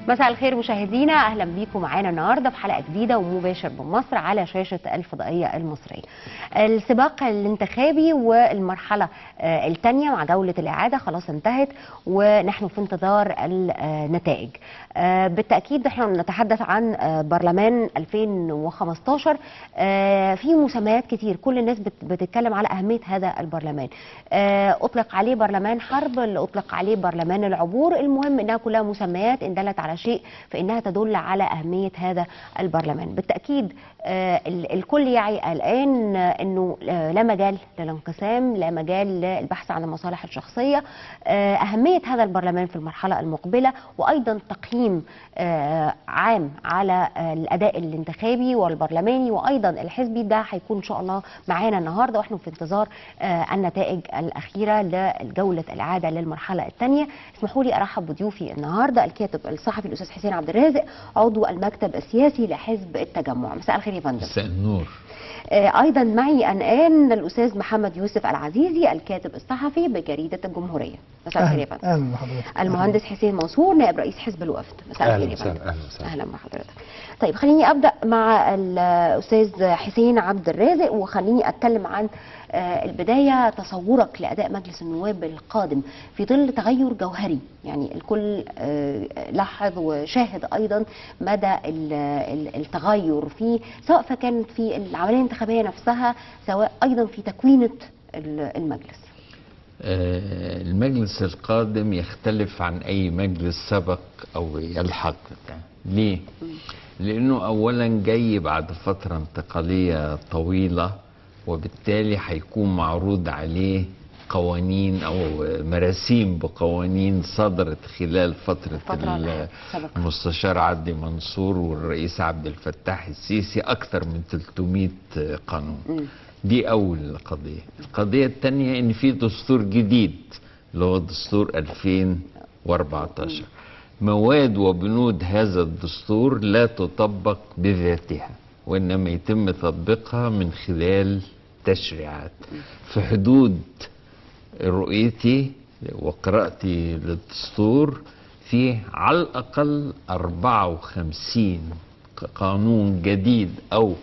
مساء الخير مشاهدينا، اهلا بيكم معانا النهارده في حلقه جديده ومباشر بمصر على شاشه الفضائيه المصريه. السباق الانتخابي والمرحله الثانيه مع جوله الاعاده خلاص انتهت ونحن في انتظار النتائج. بالتاكيد نحن نتحدث عن برلمان 2015. في مسميات كتير، كل الناس بتتكلم على اهميه هذا البرلمان. اطلق عليه برلمان حرب، اطلق عليه برلمان العبور، المهم انها كلها مسميات ان دلت على شيء فانها تدل على اهميه هذا البرلمان. بالتاكيد الكل يعي الان انه لا مجال للانقسام، لا مجال للبحث عن المصالح الشخصيه. اهميه هذا البرلمان في المرحله المقبله، وايضا تقييم عام على الاداء الانتخابي والبرلماني وايضا الحزبي، ده هيكون ان شاء الله معانا النهارده واحنا في انتظار النتائج الاخيره لجوله الاعاده للمرحله الثانيه. اسمحوا لي ارحب بضيوفي النهارده، الكاتب الصحفي الاستاذ حسين عبد الرازق، عضو المكتب السياسي لحزب التجمع. مساء الخير يا فندم. مساء النور. ايضا معي الان الاستاذ محمد يوسف العزيزي، الكاتب الصحفي بجريده الجمهوريه. مساء الخير يا فندم. اهلا بحضرتك. المهندس حسين منصور، نائب رئيس حزب الوفد. مساء الخير يا فندم. اهلا بحضرتك. طيب خليني ابدا مع الاستاذ حسين عبد الرازق، وخليني اتكلم عن البدايه، تصورك لاداء مجلس النواب القادم في ظل تغير جوهري، يعني الكل لاحظ وشاهد ايضا مدى التغير فيه، سواء فكان في العمليه الانتخابيه نفسها سواء ايضا في تكوينه المجلس. المجلس القادم يختلف عن اي مجلس سبق او يلحق. ليه؟ لانه اولا جاي بعد فتره انتقاليه طويله، وبالتالي هيكون معروض عليه قوانين او مراسيم بقوانين صدرت خلال فتره المستشار عدلي منصور والرئيس عبد الفتاح السيسي، اكثر من 300 قانون. دي اول قضيه. القضيه الثانيه ان في دستور جديد اللي هو دستور 2014. مواد وبنود هذا الدستور لا تطبق بذاتها، وإنما يتم تطبيقها من خلال تشريعات. في حدود رؤيتي وقراءتي للدستور في على الأقل 54 قانون جديد أو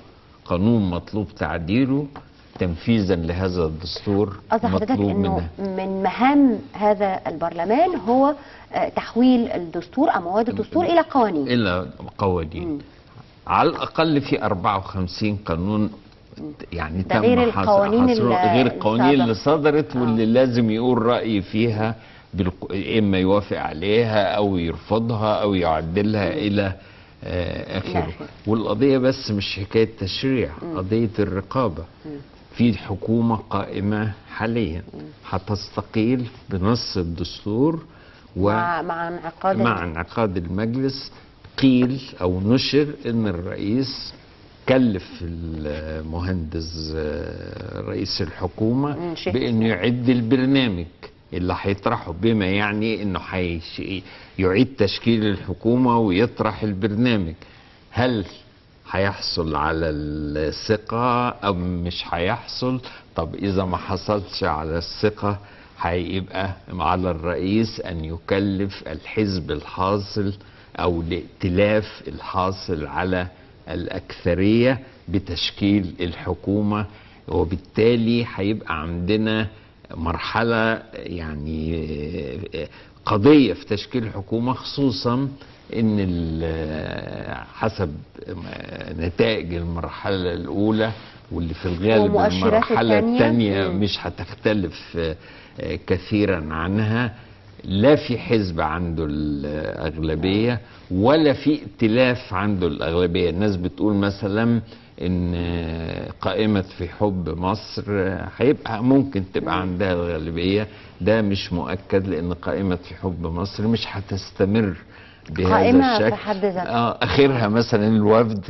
قانون مطلوب تعديله تنفيذا لهذا الدستور. مطلوب منه من مهام هذا البرلمان هو تحويل الدستور أو مواد الدستور إلى قوانين. على الأقل في 54 قانون، يعني تم غير القوانين اللي صدرت واللي لازم يقول رأي فيها، إما يوافق عليها أو يرفضها أو يعدلها إلى آخره. والقضية بس مش حكاية تشريع، قضية الرقابة. في حكومة قائمة حاليا هتستقيل بنص الدستور مع انعقاد المجلس. قيل او نشر ان الرئيس كلف المهندس رئيس الحكومة بانه يعد البرنامج اللي هيطرحه، بما يعني انه يعيد تشكيل الحكومة ويطرح البرنامج. هل هيحصل على الثقة أو مش هيحصل؟ طب إذا ما حصلش على الثقة هيبقى على الرئيس أن يكلف الحزب الحاصل أو الائتلاف الحاصل على الأكثرية بتشكيل الحكومة. وبالتالي هيبقى عندنا مرحلة، يعني قضية في تشكيل الحكومة، خصوصا ان حسب نتائج المرحلة الاولى واللي في الغالب المرحلة الثانية مش هتختلف كثيرا عنها، لا في حزب عنده الأغلبية ولا في ائتلاف عنده الأغلبية. الناس بتقول مثلا ان قائمة في حب مصر هيبقى ممكن تبقى عندها الغالبية، ده مش مؤكد، لان قائمة في حب مصر مش هتستمر بهذا الشكل. في حد ذاتها اخرها مثلا الوفد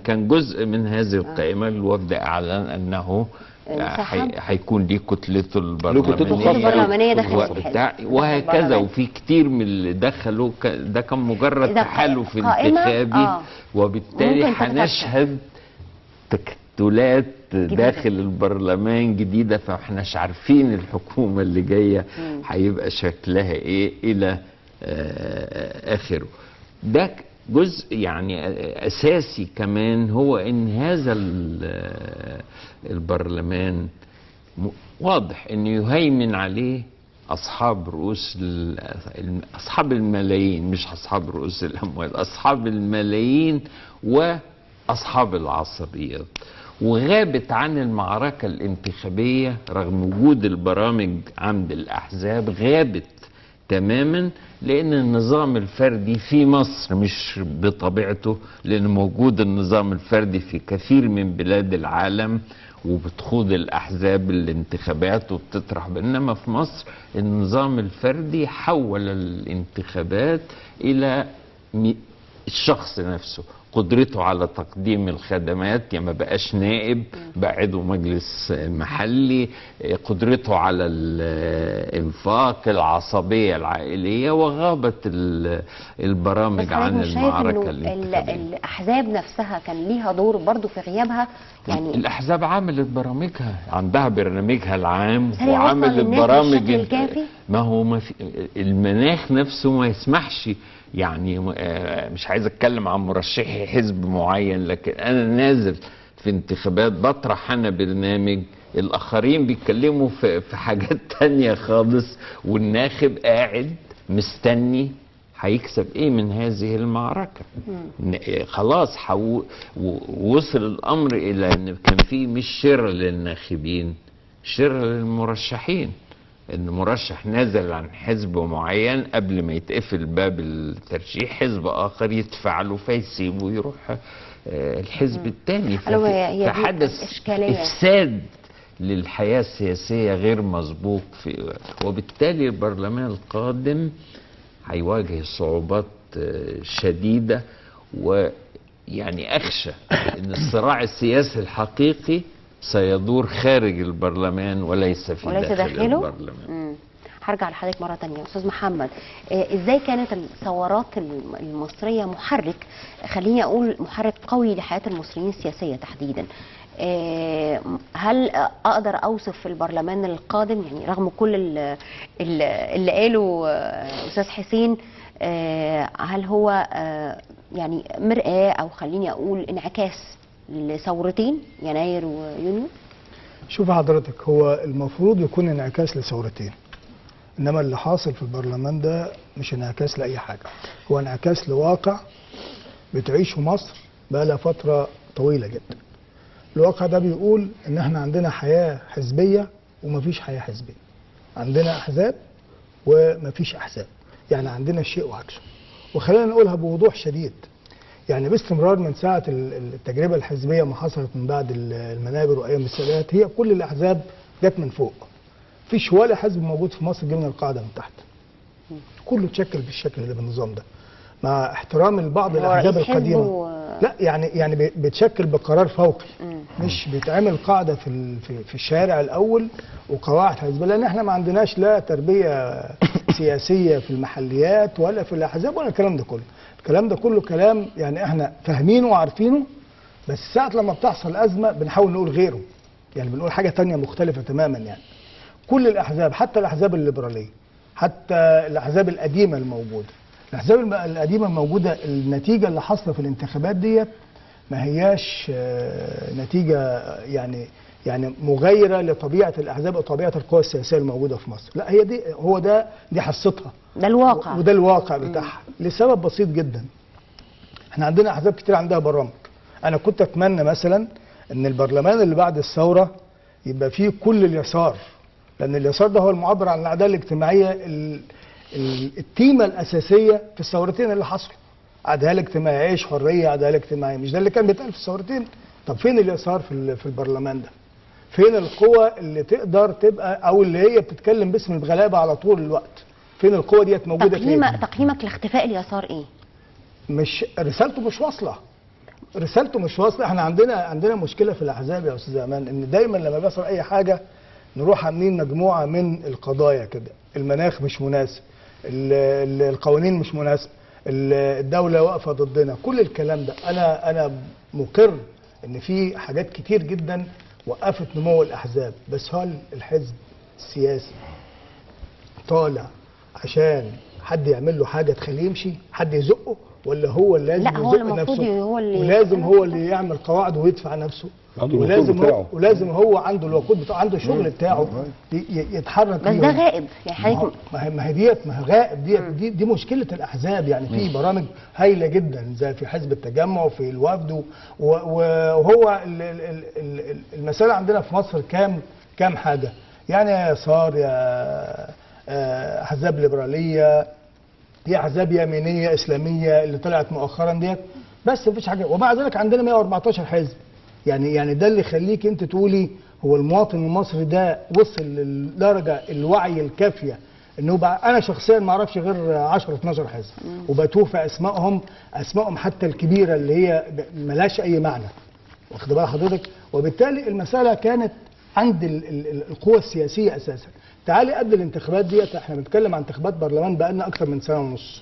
كان جزء من هذه القائمة. الوفد اعلن انه هيكون ليه كتلته البرلمانية وهكذا. وفي كتير من اللي دخلوا ده كان مجرد تحالف انتخابي، وبالتالي هنشهد تكتلات داخل البرلمان جديدة، فاحناش عارفين الحكومة اللي جاية هيبقى شكلها ايه الى اخره. ده جزء يعني اساسي كمان، هو ان هذا البرلمان واضح انه يهيمن عليه اصحاب رؤوس اصحاب الملايين، مش اصحاب رؤوس الاموال، اصحاب الملايين واصحاب العصبيات. وغابت عن المعركة الانتخابية رغم وجود البرامج عند الأحزاب، غابت تماما، لأن النظام الفردي في مصر مش بطبيعته، لأن موجود النظام الفردي في كثير من بلاد العالم وبتخوض الأحزاب الانتخابات وبتطرح، بينما في مصر النظام الفردي حول الانتخابات إلى الشخص نفسه، قدرته على تقديم الخدمات، يعني ما بقاش نائب، بقى عضو مجلس محلي، قدرته على الانفاق، العصبيه العائليه، وغابت البرامج عن المعركه الانتخابيه. الاحزاب نفسها كان ليها دور برضو في غيابها، يعني الاحزاب عملت برامجها، عندها برنامجها العام وعملت برامج ما هو ما في المناخ نفسه ما يسمحش. يعني مش عايز اتكلم عن مرشحي حزب معين، لكن انا نازل في انتخابات بطرح انا برنامج، الاخرين بيتكلموا في حاجات تانية خالص، والناخب قاعد مستني هيكسب ايه من هذه المعركة. خلاص وصل الامر الى ان كان في مش شر للناخبين، شر للمرشحين، ان مرشح نازل عن حزب معين قبل ما يتقفل باب الترشيح حزب اخر يدفع له فيسيبه ويروح الحزب الثاني، فحدث افساد للحياه السياسيه غير مسبوق وبالتالي البرلمان القادم هيواجه صعوبات شديده، ويعني اخشى ان الصراع السياسي الحقيقي سيدور خارج البرلمان وليس في داخل البرلمان. هرجع لحضرتك مرة تانية أستاذ محمد، إزاي كانت الثورات المصرية محرك، خليني أقول محرك قوي لحياة المصريين السياسية تحديدا؟ هل أقدر أوصف البرلمان القادم، يعني رغم كل اللي قاله أستاذ حسين، هل هو يعني مرآة أو خليني أقول انعكاس لثورتين يناير ويونيو؟ شوف حضرتك، هو المفروض يكون انعكاس لثورتين، انما اللي حاصل في البرلمان ده مش انعكاس لاي حاجه، هو انعكاس لواقع بتعيشه مصر بقى لها فتره طويله جدا. الواقع ده بيقول ان احنا عندنا حياه حزبيه ومفيش حياه حزبيه، عندنا احزاب ومفيش احزاب، يعني عندنا شيء وعكسه. وخلينا نقولها بوضوح شديد، يعني باستمرار من ساعة التجربة الحزبية ما حصلت من بعد المنابر وأيام السادات، هي كل الأحزاب جت من فوق، مفيش ولا حزب موجود في مصر جه من القاعدة من تحت، كله اتشكل بالشكل اللي بالنظام ده، مع احترام لبعض الأحزاب القديمة. لا يعني بيتشكل بقرار فوقي، مش بيتعمل قاعدة في الشارع الأول وقواعد حزبية، لأن احنا ما عندناش لا تربية سياسية في المحليات ولا في الأحزاب ولا الكلام ده كله. الكلام ده كله كلام يعني احنا فاهمينه وعارفينه، بس ساعة لما بتحصل أزمة بنحاول نقول غيره، يعني بنقول حاجة تانية مختلفة تماما. يعني كل الأحزاب، حتى الأحزاب الليبرالية، حتى الأحزاب القديمة الموجودة، الأحزاب القديمة الموجودة، النتيجة اللي حاصلة في الانتخابات ديت ما هياش نتيجة يعني مغايرة لطبيعة الأحزاب وطبيعة القوى السياسية الموجودة في مصر، لا هي دي حصتها، ده الواقع، وده الواقع بتاعها، لسبب بسيط جدا. احنا عندنا أحزاب كتير عندها برامج. أنا كنت أتمنى مثلا إن البرلمان اللي بعد الثورة يبقى فيه كل اليسار، لأن اليسار ده هو المعبر عن العدالة الاجتماعية، التيمة الأساسية في الثورتين اللي حصلوا، عدالة اجتماعية، عيش، حرية، عدالة اجتماعية، مش ده اللي كان بيتقال في الثورتين؟ طب فين اليسار في البرلمان ده؟ فين القوى اللي تقدر تبقى او اللي هي بتتكلم باسم الغلابه على طول الوقت؟ فين القوى ديت موجوده فين؟ تقييمك لاختفاء اليسار ايه؟ مش رسالته مش واصله. رسالته مش واصله. احنا عندنا مشكله في الاحزاب يا استاذ امان، ان دايما لما بيحصل اي حاجه نروح عاملين مجموعه من القضايا كده، المناخ مش مناسب، القوانين مش مناسبه، الدوله واقفه ضدنا، كل الكلام ده. انا مقر ان في حاجات كتير جدا وقفت نمو الاحزاب، بس هل الحزب السياسي طالع عشان حد يعمل له حاجه تخليه يمشي، حد يزقه، ولا هو اللي لازم لا، هو المفروض هو اللي ولازم هو اللي يعمل قواعد ويدفع نفسه، ولازم هو عنده الوقود بتاعه، عنده الشغل بتاعه يتحرك بس ده غائب يعني ما هي غائب. دي مشكله الاحزاب يعني. في برامج هايله جدا زي في حزب التجمع وفي الوفد، وهو المساله عندنا في مصر كام حاجه يعني، يا يسار يا احزاب ليبراليه يا احزاب يمينيه اسلاميه اللي طلعت مؤخرا ديت، بس مفيش حاجه. ومع ذلك عندنا 114 حزب يعني ده اللي يخليك انت تقولي هو المواطن المصري ده وصل للدرجه الوعي الكافيه انه بقى. انا شخصيا ما اعرفش غير 10 12 حزب وبتوه في اسمائهم حتى الكبيره اللي هي ملهاش اي معنى، واخد بال حضرتك. وبالتالي المساله كانت عند القوى السياسيه اساسا. تعالي قبل الانتخابات ديت، احنا بنتكلم عن انتخابات برلمان بقالنا اكتر من سنه ونص.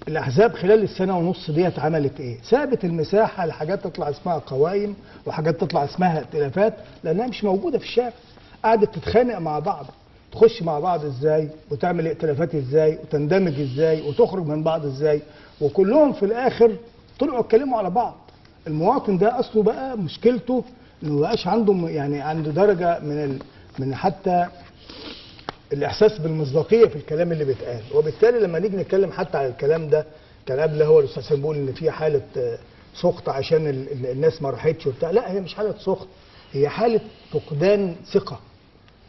الاحزاب خلال السنه ونص ديت عملت ايه؟ سابت المساحه لحاجات تطلع اسمها قوائم وحاجات تطلع اسمها ائتلافات لانها مش موجوده في الشارع. قعدت تتخانق مع بعض، تخش مع بعض ازاي وتعمل ائتلافات ازاي وتندمج ازاي وتخرج من بعض ازاي، وكلهم في الاخر طلعوا اتكلموا على بعض. المواطن ده اصله بقى مشكلته انه ما بقاش عنده يعني عنده درجه من حتى الاحساس بالمصداقيه في الكلام اللي بيتقال. وبالتالي لما نيجي نتكلم حتى على الكلام ده، كان قبل هو الاستاذ حسين بيقول ان في حاله سخط عشان الناس ما راحتش وبتاع. لا، هي مش حاله سخط، هي حاله فقدان ثقه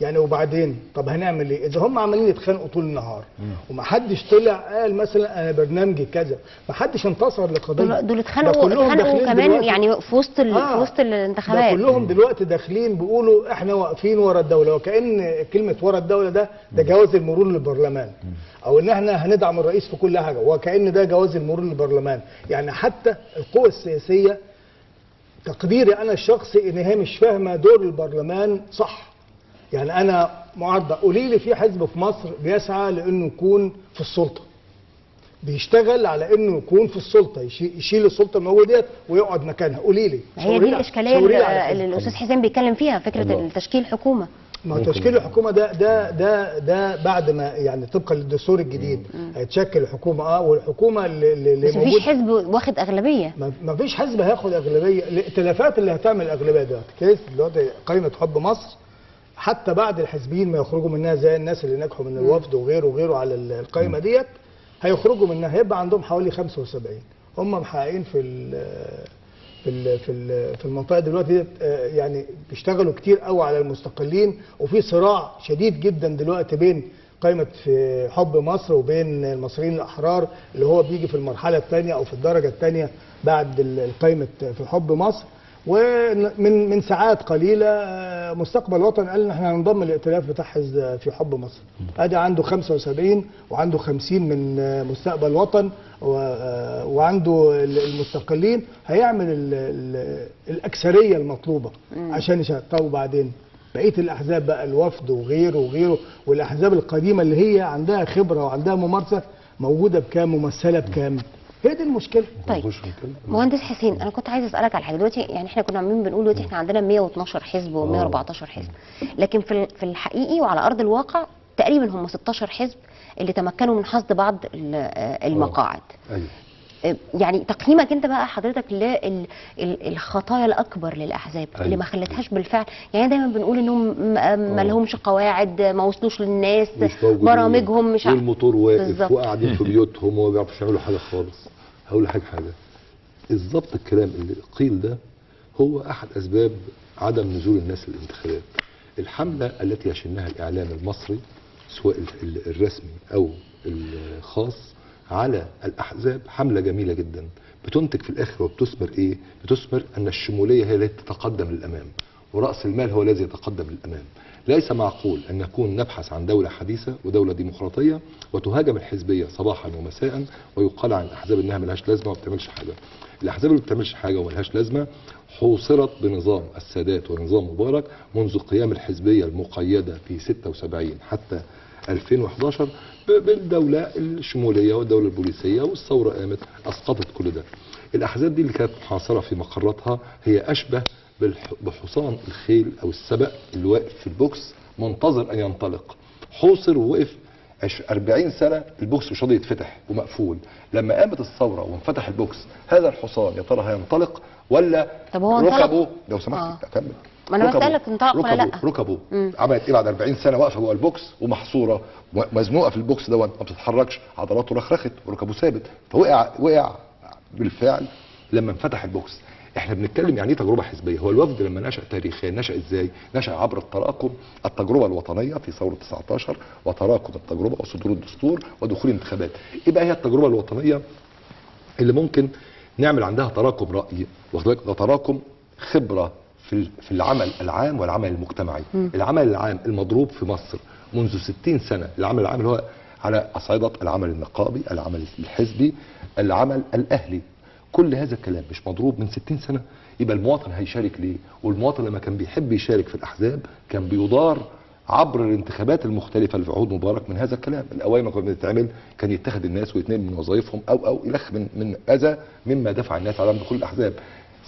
يعني. وبعدين طب هنعمل ايه؟ اذا هم عمالين يتخانقوا طول النهار ومحدش طلع قال مثلا انا برنامجي كذا، محدش انتصر لقضيه. دول اتخانقوا كمان يعني في وسط الانتخابات. ده كلهم دلوقتي داخلين بيقولوا احنا واقفين ورا الدوله، وكأن كلمه ورا الدوله ده جواز المرور للبرلمان، او ان احنا هندعم الرئيس في كل حاجه، وكأن ده جواز المرور للبرلمان. يعني حتى القوى السياسيه تقديري انا الشخصي ان هي مش فاهمه دور البرلمان صح. يعني انا معارضه، قولي لي في حزب في مصر بيسعى لانه يكون في السلطه، بيشتغل على انه يكون في السلطه، يشيل السلطه الموجوده ديت ويقعد مكانها. قولي لي. هي دي الاشكاليه اللي الاستاذ حسين بيتكلم فيها، فكره تشكيل حكومه. ما تشكيل الحكومه ده بعد ما يعني طبقا للدستور الجديد هيتشكل الحكومه. والحكومه اللي بس مفيش حزب واخد اغلبيه. ما فيش حزب هياخد اغلبيه. الائتلافات اللي هتعمل اغلبيه دلوقتي قائمه حب مصر، حتى بعد الحزبيين ما يخرجوا منها زي الناس اللي نجحوا من الوفد وغيره على القائمه ديت، هيخرجوا منها هيبقى عندهم حوالي 75. هم محققين في المنطقه دلوقتي يعني بيشتغلوا كتير قوي على المستقلين، وفي صراع شديد جدا دلوقتي بين قائمه حب مصر وبين المصريين الاحرار اللي هو بيجي في المرحله الثانيه او في الدرجه الثانيه بعد قائمه في حب مصر. ومن ساعات قليله مستقبل وطن قال ان احنا هننضم للائتلاف بتاع حزب في حب مصر. ادي عنده 75 وعنده 50 من مستقبل وطن وعنده المستقلين، هيعمل الاكثريه المطلوبه عشان يشارك. طب وبعدين بقيه الاحزاب بقى الوفد وغيره والاحزاب القديمه اللي هي عندها خبره وعندها ممارسه موجوده بكام؟ ممثله بكام؟ هي دي المشكله. طيب مهندس حسين، انا كنت عايز اسالك على حاجه دلوقتي. يعني احنا كنا عاملين بنقول دلوقتي احنا عندنا 112 حزب و114 حزب، لكن في الحقيقي وعلى ارض الواقع تقريبا هم 16 حزب اللي تمكنوا من حصد بعض المقاعد. يعني تقييمك انت بقى حضرتك للخطايا الاكبر للاحزاب اللي ما خلتهاش بالفعل؟ يعني دايما بنقول انهم ما لهمش قواعد، ما وصلوش للناس، برامجهم مش والموتور واقف وقاعدين في بيوتهم وما بيعرفوش يعملوا حاجه خالص. هقول لحضرتك حاجه بالظبط، الكلام اللي قيل ده هو احد اسباب عدم نزول الناس للانتخابات. الحمله التي يشنها الاعلام المصري سواء الرسمي او الخاص على الاحزاب حمله جميله جدا، بتنتج في الاخر وبتثمر ايه؟ بتثمر ان الشموليه هي التي تتقدم للامام، وراس المال هو الذي يتقدم للامام. ليس معقول ان نكون نبحث عن دوله حديثه ودوله ديمقراطيه وتهاجم الحزبيه صباحا ومساء ويقال عن الاحزاب انها ملهاش لازمه وما بتعملش حاجه. الاحزاب اللي ما بتعملش حاجه وملهاش لازمه حوصرت بنظام السادات ونظام مبارك منذ قيام الحزبيه المقيده في 76 حتى 2011 بالدولة الشمولية والدولة البوليسية، والثورة قامت أسقطت كل ده. الأحزاب دي اللي كانت محاصرة في مقراتها هي أشبه بحصان الخيل أو السبق اللي واقف في البوكس منتظر أن ينطلق. حوصر ووقف 40 سنه البوكس مش راضي يتفتح ومقفول. لما قامت الثوره وانفتح البوكس، هذا الحصان يا ترى هينطلق ولا طب هو ركبه؟ لو سمحت اكمل. ما انا بسالك انطلق ولا لا؟ ركبه عملت ايه بعد 40 سنه واقفه جوه البوكس ومحصوره ومزنوقه في البوكس دوت، ما بتتحركش، عضلاته رخرخت وركبه ثابت، فوقع بالفعل لما انفتح البوكس. احنا بنتكلم يعني ايه تجربه حزبيه. هو الوفد لما نشا تاريخيا نشا ازاي؟ نشا عبر التراكم، التجربه الوطنيه في ثوره 19 وتراكم التجربه وصدور الدستور ودخول الانتخابات. ايه بقى هي التجربه الوطنيه اللي ممكن نعمل عندها تراكم راي، واخد بالك؟ ده تراكم خبره في العمل العام والعمل المجتمعي. العمل العام المضروب في مصر منذ 60 سنه، العمل العام اللي هو على اصعده العمل النقابي، العمل الحزبي، العمل الاهلي، كل هذا الكلام مش مضروب من 60 سنه. يبقى المواطن هيشارك ليه؟ والمواطن لما كان بيحب يشارك في الاحزاب كان بيدار عبر الانتخابات المختلفه اللي في عهود مبارك من هذا الكلام. الاوائل ما كانت بتتعمل كان يتخذ الناس ويتنقل من وظائفهم او الخ من اذى مما دفع الناس على دخول الاحزاب.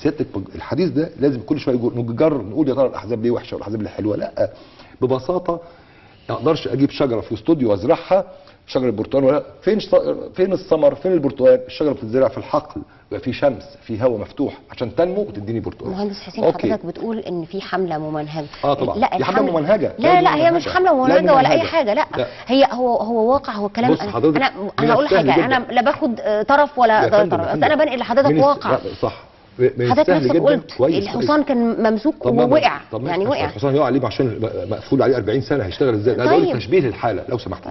سيادتك الحديث ده لازم كل شويه نقول يا ترى الاحزاب ليه وحشه والاحزاب ليه حلوه؟ لا، ببساطه ما اقدرش اجيب شجره في استوديو وازرعها، شجره برتقال، ولا فين الثمر؟ فين البرتقال؟ الشجره بتتزرع في الحقل، يبقى في شمس، في هواء مفتوح عشان تنمو وتديني برتقال. مهندس حسين حضرتك بتقول ان في حمله ممنهجه. طبعا لا دي حمله ممنهجه. لا هي مش حمله ممنهجه ولا اي حاجه. لا هي هو واقع، هو كلام. انا هقول حاجه، انا لا باخد طرف ولا طرف، بس انا بنقل لحضرتك واقع. صح، حضرتك نفسك قلت الحصان كان ممسوك ووقع، يعني وقع. الحصان يقع ليه؟ عشان مقفول عليه 40 سنه، هيشتغل ازاي؟ انا بقول تشبيه للحاله لو سمحت.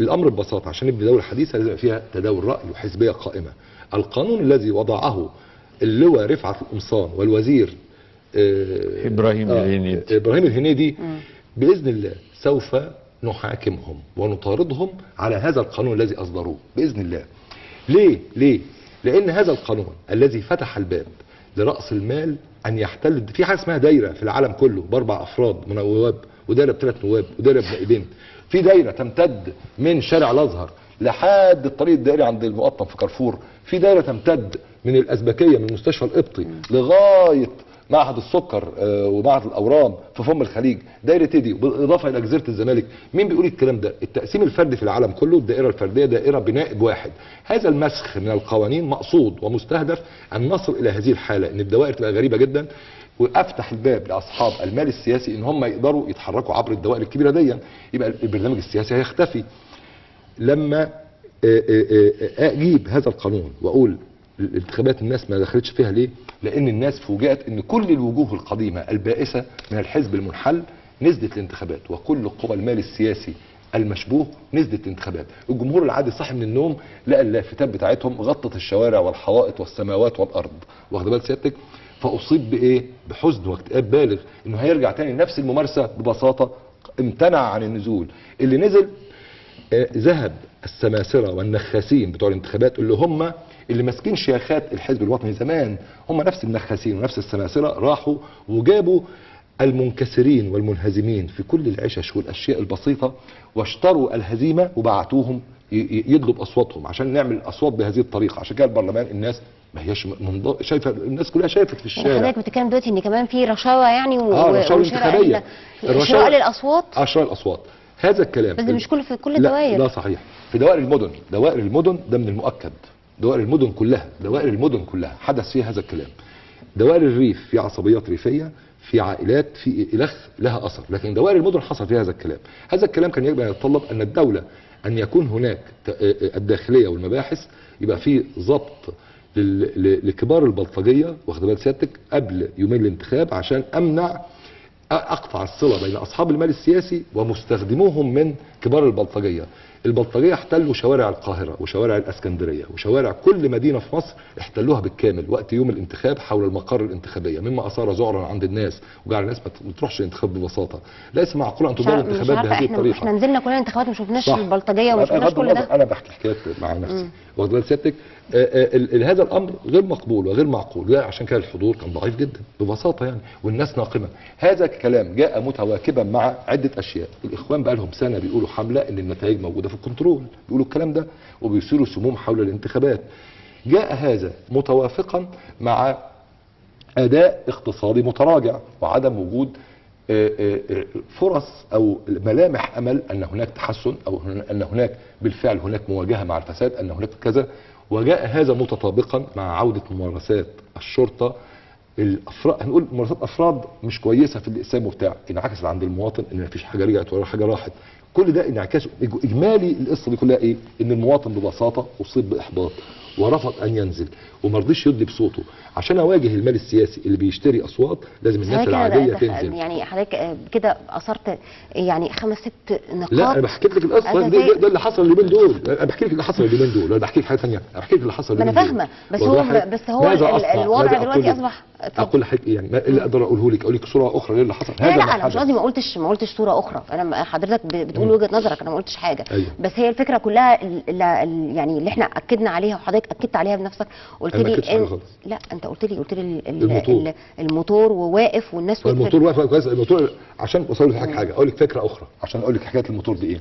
الامر ببساطه عشان نبني دوله حديثه لازم فيها تداول راي وحزبيه قائمه. القانون الذي وضعه اللواء رفعت القمصان والوزير ابراهيم الهنيدي باذن الله سوف نحاكمهم ونطاردهم على هذا القانون الذي اصدروه باذن الله. ليه؟ لان هذا القانون الذي فتح الباب لراس المال ان يحتل، في حاجه اسمها دايره في العالم كله ب4 افراد من نواب، ودايره ب3 نواب، ودايره بنائبين، في دايره تمتد من شارع الازهر لحد الطريق الدائري عند المقطم في كارفور، في دايره تمتد من الازبكيه من المستشفى القبطي لغايه معهد السكر ومعهد الاورام في فم الخليج، دايره ايه دي؟ بالاضافه الى جزيره الزمالك. مين بيقول الكلام ده؟ التقسيم الفردي في العالم كله، الدائره الفرديه دائره بنائب واحد. هذا المسخ من القوانين مقصود ومستهدف ان نصل الى هذه الحاله، ان الدوائر تبقى غريبه جدا، وافتح الباب لاصحاب المال السياسي ان هم يقدروا يتحركوا عبر الدوائر الكبيره دي، يبقى البرنامج السياسي هيختفي. لما اجيب هذا القانون واقول الانتخابات الناس ما دخلتش فيها ليه؟ لان الناس فوجئت ان كل الوجوه القديمه البائسه من الحزب المنحل نزلت الانتخابات، وكل قوى المال السياسي المشبوه نزلت الانتخابات. الجمهور العادي صاحي من النوم لقى اللافتات بتاعتهم غطت الشوارع والحوائط والسماوات والارض، واخد بال سيادتك؟ فاصيب بايه؟ بحزن واكتئاب بالغ انه هيرجع تاني لنفس الممارسه. ببساطه امتنع عن النزول. اللي نزل ذهب السماسره والنخاسين بتوع الانتخابات اللي ماسكين شياخات الحزب الوطني زمان، هم نفس النخاسين ونفس السماسره، راحوا وجابوا المنكسرين والمنهزمين في كل العشش والاشياء البسيطه واشتروا الهزيمه وبعتوهم يدلوا باصواتهم عشان نعمل اصوات بهذه الطريقه. عشان كده البرلمان الناس ما هياش شايفه، الناس كلها شايفه في الشارع. حضرتك بتتكلم دلوقتي ان كمان في رشاوى يعني رشاوى انتخابيه، شراء للاصوات، شراء الاصوات. هذا الكلام بس مش في كل الدوائر. لا صحيح، في دوائر المدن ده من المؤكد، دوائر المدن كلها حدث فيها هذا الكلام. دوائر الريف في عصبيات ريفيه، في عائلات، في الخ لها اثر، لكن دوائر المدن حصل فيها هذا الكلام. هذا الكلام كان يجب ان يتطلب ان الدوله ان يكون هناك الداخليه والمباحث يبقى في ضبط لكبار البلطجيه، واخد بال سيادتك، قبل يومين الانتخاب عشان امنع اقطع الصله بين اصحاب المال السياسي ومستخدموهم من كبار البلطجيه. البلطجيه احتلوا شوارع القاهره وشوارع الاسكندريه وشوارع كل مدينه في مصر، احتلوها بالكامل وقت يوم الانتخاب حول المقر الانتخابيه، مما اثار ذعرا عند الناس وجعل الناس ما تروحش الانتخاب ببساطه. ليس معقول ان تدار الانتخابات بهذه الطريقه. احنا نزلنا كلنا انتخابات ما شفناش البلطجيه وما شفناش كل ده. انا بحكي حكايات مع نفسي، واخد بال سيادتك؟ هذا الامر غير مقبول وغير معقول، عشان كده الحضور كان ضعيف جدا ببساطه يعني، والناس ناقمه. هذا الكلام جاء متواكبا مع عده اشياء. الاخوان بقى لهم سنه بيقولوا حمله ان النتائج موجوده في الكنترول، بيقولوا الكلام ده وبيثيروا سموم حول الانتخابات. جاء هذا متوافقا مع اداء اقتصادي متراجع وعدم وجود فرص او ملامح امل ان هناك تحسن، او ان هناك بالفعل هناك مواجهه مع الفساد، ان هناك كذا. وجاء هذا متطابقا مع عوده ممارسات الشرطه الافراد، هنقول ممارسات افراد مش كويسه في الاقسام وبتاع، انعكست عند المواطن ان مفيش حاجه رجعت ولا حاجه راحت. كل ده انعكاس اجمالي. القصه دي كلها ايه؟ ان المواطن ببساطه اصيب باحباط ورفض ان ينزل وما رضيش يدلي بصوته. عشان اواجه المال السياسي اللي بيشتري اصوات لازم الناس العاديه تنزل. يعني حضرتك كده اثرت يعني 5 6 نقاط. لا انا بحكي لك القصه ده اللي حصل اليومين دول. انا بحكي لك اللي حصل اليومين دول، انا بحكي لك حاجه ثانيه، بحكي لك اللي حصل اليومين دول. انا فاهمه، بس هو الوضع دلوقتي اصبح. اقول لحضرتك يعني اللي اقدر اقوله لك، اقول لك صوره اخرى للي حصل. لا انا مش قصدي، ما قلتش صوره اخرى. انا حضرتك بتقول وجهه نظرك، انا ما قلتش حاجه. أيوه. بس هي الفكره كلها يعني اللي احنا اكدنا عليها وحضرتك اكدت عليها بنفسك. قلت لي لا انت قلت لي الموتور وواقف والناس الموتور واقف كويس. الموتور عشان اقول لك حاجه، اقول لك فكره اخرى عشان اقول لك حكايه الموتور دي ايه.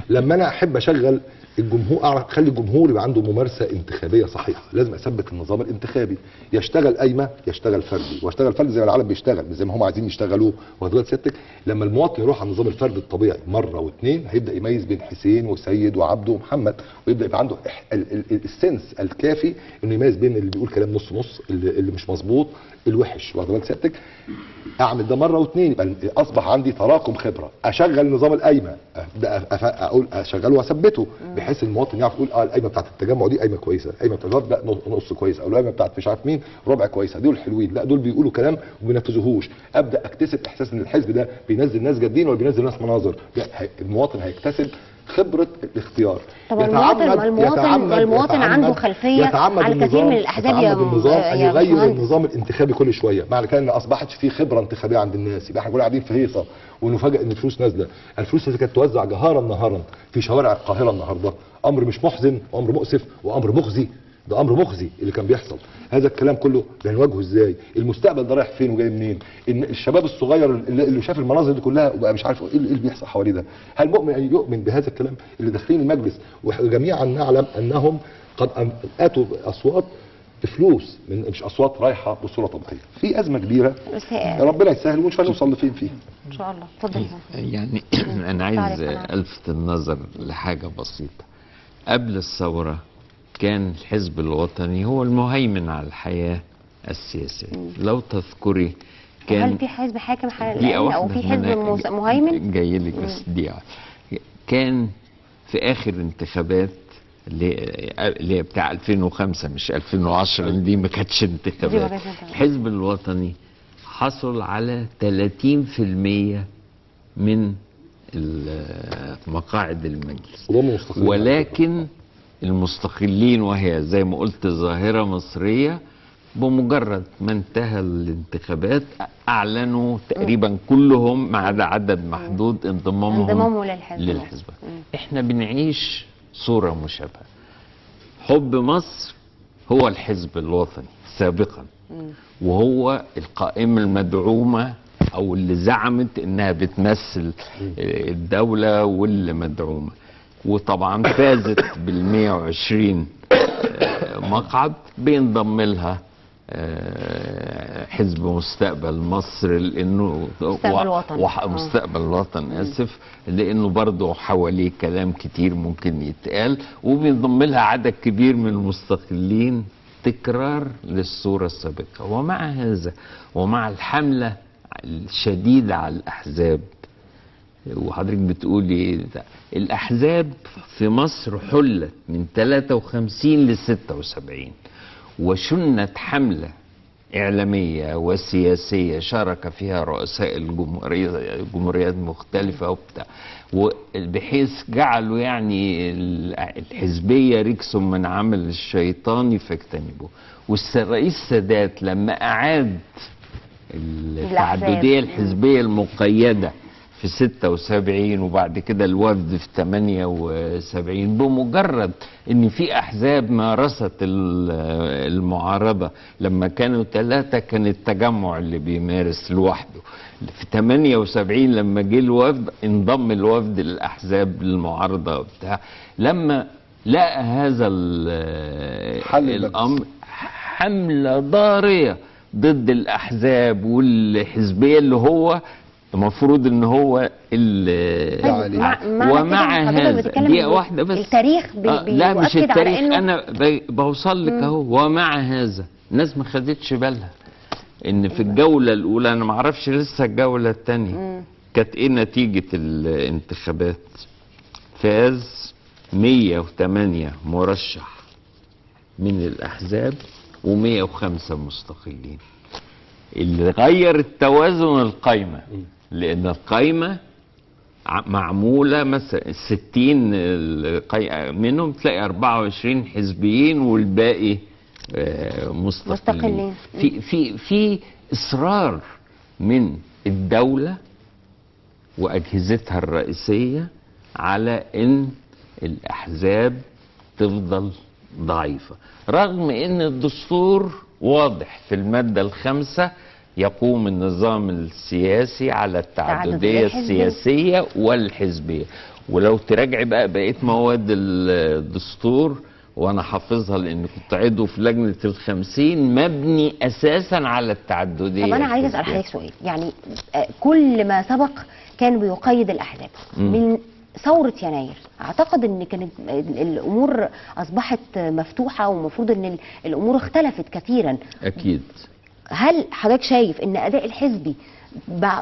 لما انا احب اشغل الجمهور، اخلي الجمهور يبقى عنده ممارسه انتخابيه صحيحه، لازم اثبت النظام الانتخابي. يشتغل قايمه، يشتغل فردي، واشتغل فردي زي ما العالم بيشتغل، زي ما هم عايزين يشتغلوه. ودلوقتي سيادتك لما المواطن يروح على النظام الفردي الطبيعي مره واثنين، هيبدا يميز بين حسين وسيد وعبده ومحمد، ويبدا يبقى عنده السنس الكافي انه يميز بين اللي بيقول كلام نص نص، اللي مش مظبوط، الوحش. واخد بالك سيادتك؟ اعمل ده مره واثنين، يبقى اصبح عندي تراكم خبره. اشغل نظام القايمه، اقول اشغله واثبته بحيث المواطن يعرف يقول القايمه بتاعت التجمع دي قايمه كويسه، القايمه بتاعت ده نص كويس، او القايمه بتاعت مش عارف مين ربع كويسه، دول حلوين، لا دول بيقولوا كلام وما بينفذوهوش. ابدا اكتسب احساس ان الحزب ده بينزل ناس جادين ولا بينزل ناس مناظر. المواطن هيكتسب خبره الاختيار. طب المواطن عنده خلفيه على الكثير من الاحزاب. النظام ان يغير النظام الانتخابي كل شويه، معنى كده ان اصبحت في خبره انتخابيه عند الناس. يبقى احنا كلنا قاعدين في هيصه ونفاجئ ان الفلوس نازله. الفلوس اللي كانت توزع جهارا نهارا في شوارع القاهره النهارده، امر مش محزن وامر مؤسف وامر مخزي. ده امر مخزي اللي كان بيحصل. هذا الكلام كله هنواجهه ازاي؟ المستقبل ده رايح فين وجاي منين؟ ان الشباب الصغير اللي شاف المناظر دي كلها وبقى مش عارف ايه اللي بيحصل حواليه ده، هل مؤمن ان يؤمن بهذا الكلام؟ اللي داخلين المجلس وجميعا نعلم انهم قد اتوا اصوات بفلوس، من مش اصوات رايحه بصوره طبيعيه. في ازمه كبيره ربنا يسهل ونشوف هنوصل لفين فيها ان شاء الله. اتفضل. يعني انا عايز الفت النظر لحاجه بسيطه. قبل الثوره كان الحزب الوطني هو المهيمن على الحياه السياسيه. لو تذكري كان هل في حزب حاكم او في حزب مهيمن؟ جاي لك بس دقيقه. كان في اخر انتخابات اللي هي بتاع 2005 مش 2010، دي ما كانتش انتخابات. الحزب الوطني حصل على 30% من مقاعد المجلس، ولكن المستقلين، وهي زي ما قلت ظاهرة مصرية، بمجرد ما انتهى الانتخابات اعلنوا تقريبا كلهم ما عدا عدد محدود انضمامهم للحزب. احنا بنعيش صورة مشابهة. حب مصر هو الحزب الوطني سابقا، وهو القائمة المدعومة او اللي زعمت انها بتمثل الدولة واللي مدعومة، وطبعا فازت بال120 مقعد. بينضم لها حزب مستقبل مصر، لانه مستقبل الوطن اسف، لانه برضه حواليه كلام كتير ممكن يتقال، وبينضم لها عدد كبير من المستقلين، تكرار للصورة السابقة. ومع هذا ومع الحملة الشديدة على الأحزاب، وحضرتك بتقولي الأحزاب في مصر حلت من 53 ل 76، وشنت حملة إعلامية وسياسية شارك فيها رؤساء الجمهوريات مختلفة وبتاع، بحيث جعلوا يعني الحزبية رجس من عمل الشيطان فاجتنبوه. والرئيس السادات لما أعاد التعددية الحزبية المقيدة في 76 وبعد كده الوفد في 78، بمجرد ان في احزاب مارست المعارضة. لما كانوا 3 كان التجمع اللي بيمارس لوحده. في 78 لما جه الوفد انضم الوفد للاحزاب المعارضة وبتاع. لما لقى هذا الامر حملة ضارية ضد الاحزاب والحزبية اللي هو المفروض ان هو ومع هذا دقيقة واحدة بس، التاريخ لا مش بيؤكد على التاريخ، انه انا بوصل لك اهو. ومع هذا الناس ما خدتش بالها ان في الجولة الاولى، انا ما اعرفش لسه الجولة الثانية كانت ايه نتيجة الانتخابات. فاز 108 مرشح من الاحزاب و105 مستقلين. اللي غير التوازن القايمة، لان القايمة معمولة مثلا 60 منهم تلاقي 24 حزبيين والباقي مستقلين. في اصرار من الدولة واجهزتها الرئيسية على ان الاحزاب تفضل ضعيفة، رغم ان الدستور واضح في المادة ال5 يقوم النظام السياسي على التعددية السياسية والحزبية. ولو تراجعي بقى بقية مواد الدستور، وانا حافظها لان كنت عضو في لجنة ال50، مبني اساسا على التعددية. طب انا عايز اسال حضرتك سؤال، يعني كل ما سبق كان بيقيد الاحزاب من ثورة يناير، اعتقد ان كانت الامور اصبحت مفتوحة ومفروض ان الامور اختلفت كثيرا. اكيد. هل حضرتك شايف ان اداء الحزبي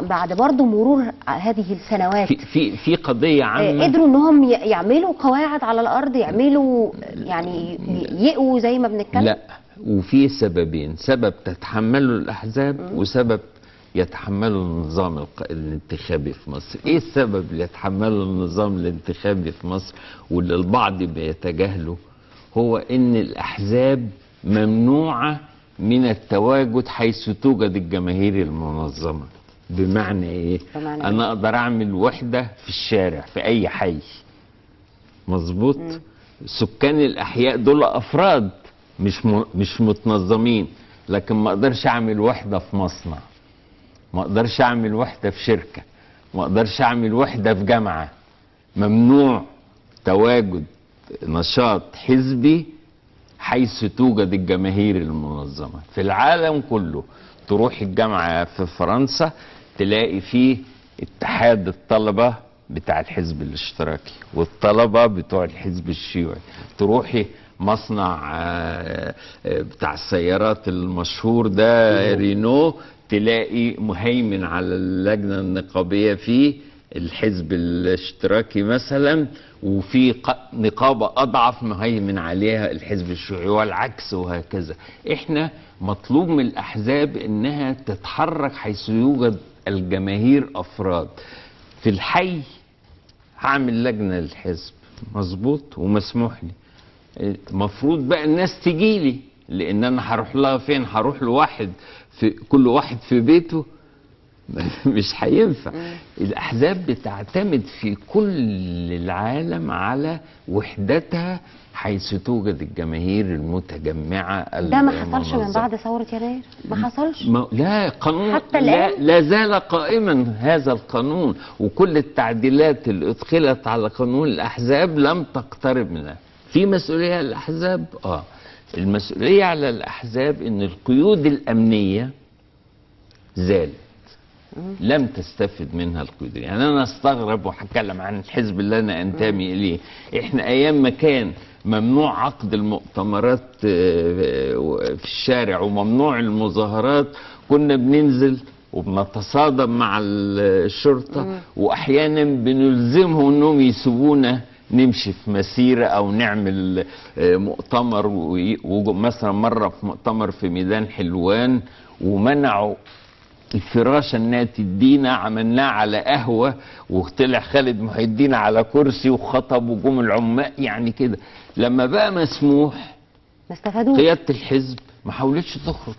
بعد برضه مرور هذه السنوات في قضية عامة قدروا انهم يعملوا قواعد على الارض، يعملوا يعني يقوا زي ما بنتكلم؟ لا، وفي سببين، سبب تتحمله الاحزاب وسبب يتحمله النظام الانتخابي في مصر. ايه السبب اللي يتحمله النظام الانتخابي في مصر واللي البعض بيتجاهله؟ هو ان الاحزاب ممنوعة من التواجد حيث توجد الجماهير المنظمة. بمعنى ايه؟ انا اقدر اعمل وحدة في الشارع في اي حي، مظبوط؟ سكان الاحياء دول افراد مش متنظمين، لكن ما اقدرش اعمل وحدة في مصنع، ما اقدرش اعمل وحدة في شركة، ما اقدرش اعمل وحدة في جامعة. ممنوع تواجد نشاط حزبي حيث توجد الجماهير المنظمة. في العالم كله تروح الجامعة في فرنسا تلاقي فيه اتحاد الطلبة بتاع الحزب الاشتراكي والطلبة بتوع الحزب الشيوعي. تروحي مصنع بتاع السيارات المشهور ده رينو، تلاقي مهيمن على اللجنة النقابية فيه الحزب الاشتراكي مثلا، وفي نقابة أضعف مهيمن عليها الحزب الشيوعي والعكس وهكذا. احنا مطلوب من الأحزاب إنها تتحرك حيث يوجد الجماهير أفراد. في الحي هعمل لجنة للحزب، مظبوط ومسموح لي، المفروض بقى الناس تجيلي، لأن أنا هروح لها فين؟ هروح لواحد في كل واحد في بيته؟ مش هينفع. الأحزاب بتعتمد في كل العالم على وحدتها حيث توجد الجماهير المتجمعة. ده ما حصلش من بعد ثورة يناير؟ ما حصلش؟ لا، قانون حتى الآن لا زال قائما هذا القانون، وكل التعديلات اللي أدخلت على قانون الأحزاب لم تقترب منها. في مسؤولية على الأحزاب؟ المسؤولية على الأحزاب إن القيود الأمنية زالت، لم تستفد منها القيود. يعني أنا استغرب وهتكلم عن الحزب اللي أنا أنتمي إليه. إحنا أيام ما كان ممنوع عقد المؤتمرات في الشارع وممنوع المظاهرات، كنا بننزل وبنتصادم مع الشرطة، وأحيانا بنلزمهم أنهم يسيبونا نمشي في مسيرة أو نعمل مؤتمر. ومثلا مرة في مؤتمر في ميدان حلوان ومنعوا الفراشة انها تدينا، عملناه على قهوة وطلع خالد محي الدين على كرسي وخطب وجم العمال. يعني كده لما بقى مسموح ما استفادوش. قيادة الحزب ما حاولتش تخرج.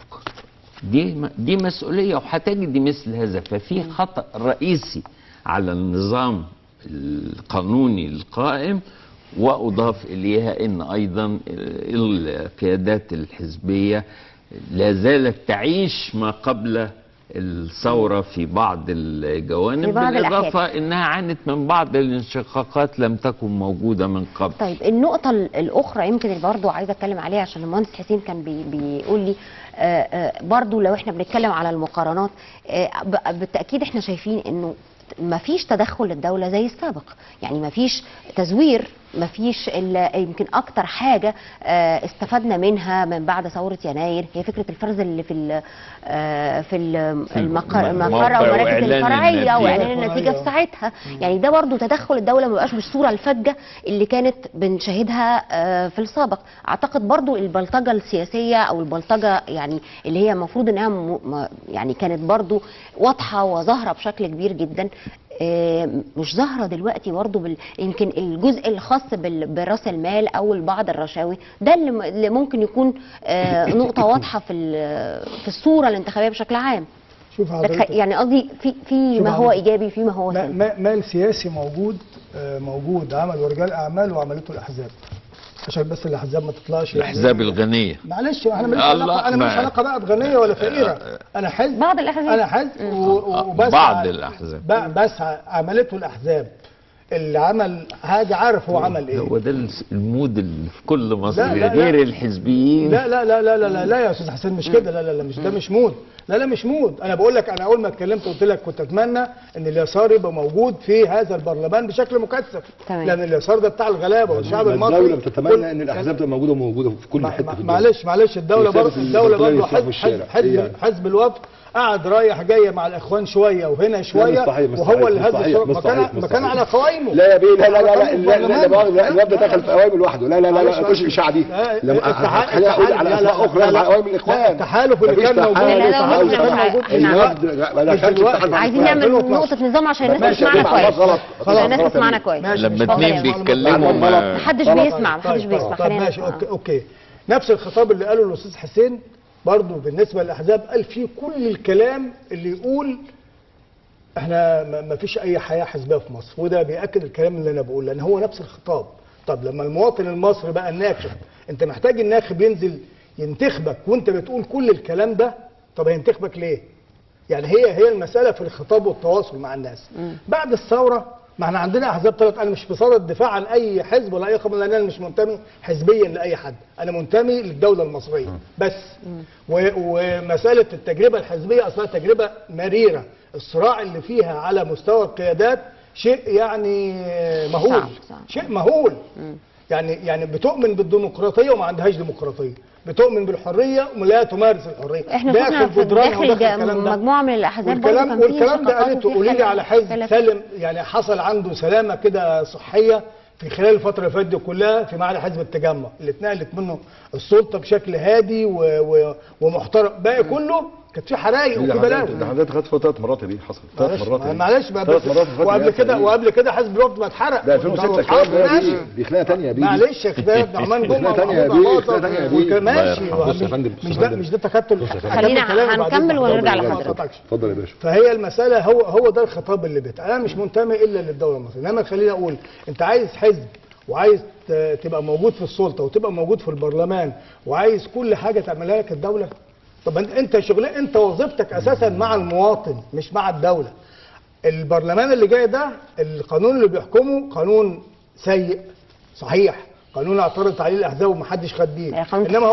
دي مسؤولية، وهتجدي مثل هذا. ففي خطأ رئيسي على النظام القانوني القائم، وأضاف إليها أن أيضا القيادات الحزبية لا زالت تعيش ما قبل الثورة في بعض الجوانب، بالإضافة إنها عانت من بعض الانشقاقات لم تكن موجودة من قبل. طيب النقطة الأخرى يمكن اللي برضه عايزة أتكلم عليها، عشان المهندس حسين كان بيقول لي برضه لو احنا بنتكلم على المقارنات، بالتأكيد احنا شايفين إنه ما فيش تدخل للدولة زي السابق، يعني ما فيش تزوير، ما فيش إلا يمكن أكتر حاجة استفدنا منها من بعد ثورة يناير هي فكرة الفرز اللي في المقر أو المراكز الفرعية وإعلان النتيجة في ساعتها. يعني ده برضو تدخل الدولة ما بقاش بالصورة الفجة اللي كانت بنشاهدها في السابق. أعتقد برضو البلطجة السياسية أو البلطجة يعني اللي هي المفروض إنها يعني كانت برضو واضحة وظاهرة بشكل كبير جدا، مش ظاهره دلوقتي برضه يمكن الجزء الخاص براس المال او بعض الرشاوي ده اللي ممكن يكون نقطه واضحه في الصوره الانتخابيه بشكل عام. شوف يعني قصدي في ما هو ايجابي في ما هو سلبي. مال سياسي موجود عمله رجال اعمال وعملته الاحزاب، عشان بس الاحزاب ما تطلعش الاحزاب الغنيه. معلش انا ماليش علاقه بقى بغنيه ولا فقيره، انا حزب، بعض الاحزاب، انا حزب وبس بعض الاحزاب بس عملته الاحزاب. اللي عمل حاجه عارف هو عمل ايه. هو ده المود اللي في كل مصر غير الحزبيين. لا لا لا لا لا لا يا استاذ حسين مش كده، لا لا لا مش ده مش مود، لا مش مود. انا بقول لك، انا اول ما اتكلمت قلت لك كنت اتمنى ان اليسار يبقى موجود في هذا البرلمان بشكل مكثف، لان اليسار ده بتاع الغلابه والشعب المصري. الدوله بتتمنى ان الاحزاب تبقى موجوده في كل حته. معلش الدوله برضه حزب الوفد قعد رايح جايه مع الاخوان شويه وهنا شويه، وهو اللي هز مكان على قوائمه. لا يا بيه، لا الوفد دخل في قوائم لوحده. لا مش الاشاعه دي. خليني اقول على اسماء اخرى مع قوائم الاخوان. التحالف اللي كان موجود عايزين نعمل نقطه نظام عشان الناس تسمعنا كويس. الناس تسمعنا كويس لما اتنين بيتكلموا محدش بيسمع. خلينا ماشي. اوكي نفس الخطاب اللي قاله الاستاذ حسين برضه بالنسبه للاحزاب، قال فيه كل الكلام اللي يقول احنا ما فيش اي حياه حزبيه في مصر، وده بياكد الكلام اللي انا بقوله، لان هو نفس الخطاب. طب لما المواطن المصري بقى الناخب، انت محتاج الناخب ينزل ينتخبك وانت بتقول كل الكلام ده، طب هينتخبك ليه؟ يعني هي المساله في الخطاب والتواصل مع الناس. بعد الثوره ما احنا عندنا احزاب طلعت. انا مش بصدد الدفاع عن اي حزب ولا اي قبل، لان انا مش منتمي حزبيا لاي حد، انا منتمي للدوله المصريه بس. ومساله التجربه الحزبيه اصلا تجربه مريره، الصراع اللي فيها على مستوى القيادات شيء يعني مهول، شيء مهول. يعني بتؤمن بالديمقراطيه وما عندهاش ديمقراطيه، بتؤمن بالحريه ولا تمارس الحريه. احنا داخل مجموعه من الاحزاب والكلام ده قالته. قولي لي على حزب سلم يعني حصل عنده سلامه كده صحيه في خلال الفتره اللي فاتت دي كلها، في معالي حزب التجمع اللي اتنقلت منه السلطه بشكل هادي ومحترم. باقي كله كانت في حرايق وفي بلاوي. ده حضرتك خدت 3 مرات دي حصلت 3 مرات. معلش وقبل كده حزب الوفد ما اتحرق. ده 2006 الكلام دي خناقه ثانيه دي. معلش يا خدام نعمان جمعه ماشي. مش ده تكتل. خلينا هنكمل ونرجع لحضرتك. اتفضل يا باشا. فهي المساله هو ده الخطاب اللي انا مش منتمي الا للدوله المصريه. انما خليني اقول، انت عايز حزب وعايز تبقى موجود في السلطه وتبقى موجود في البرلمان وعايز كل حاجه تعملها لك الدوله. طب انت وظيفتك اساسا مع المواطن مش مع الدوله. البرلمان اللي جاي ده القانون اللي بيحكمه قانون سيء صحيح، قانون اعترضت عليه الاحزاب ومحدش خد بيه، انما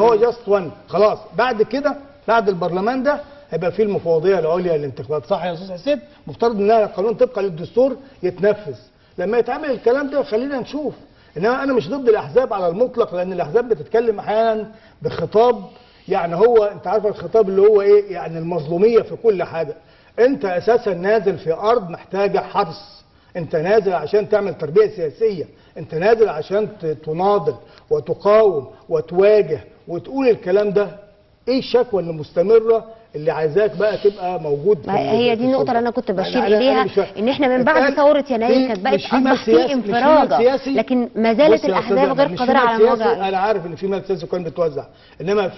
هو جاست وان خلاص. بعد كده بعد البرلمان ده هيبقى فيه المفوضيه العليا للانتخابات، صح يا استاذ حسين؟ مفترض انها القانون طبقا للدستور يتنفذ. لما يتعمل الكلام ده خلينا نشوف. انما انا مش ضد الاحزاب على المطلق، لان الاحزاب بتتكلم احيانا بخطاب يعني هو انت عارف الخطاب اللي هو ايه، يعني المظلوميه في كل حاجه. انت اساسا نازل في ارض محتاجه حرص، انت نازل عشان تعمل تربيه سياسيه، انت نازل عشان تناضل وتقاوم وتواجه وتقول الكلام ده. ايه الشكوى اللي مستمره اللي عايزاك بقى تبقى موجود؟ هي دي النقطه اللي انا كنت بشير اليها، ان احنا من بعد ثوره يناير كانت بقت اصبح في انفراجه، لكن ما زالت الاحزاب غير قادره على المواجهه. انا عارف ان في مال سياسي كان بيتوزع، انما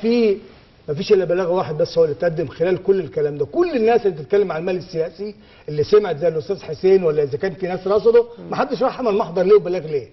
ما فيش الا بلاغ واحد بس هو اللي اتقدم خلال كل الكلام ده. كل الناس اللي بتتكلم عن المال السياسي اللي سمعت زي الاستاذ حسين ولا اذا كان في ناس رصده، ما حدش راح عمل محضر ليه وبلاغ ليه.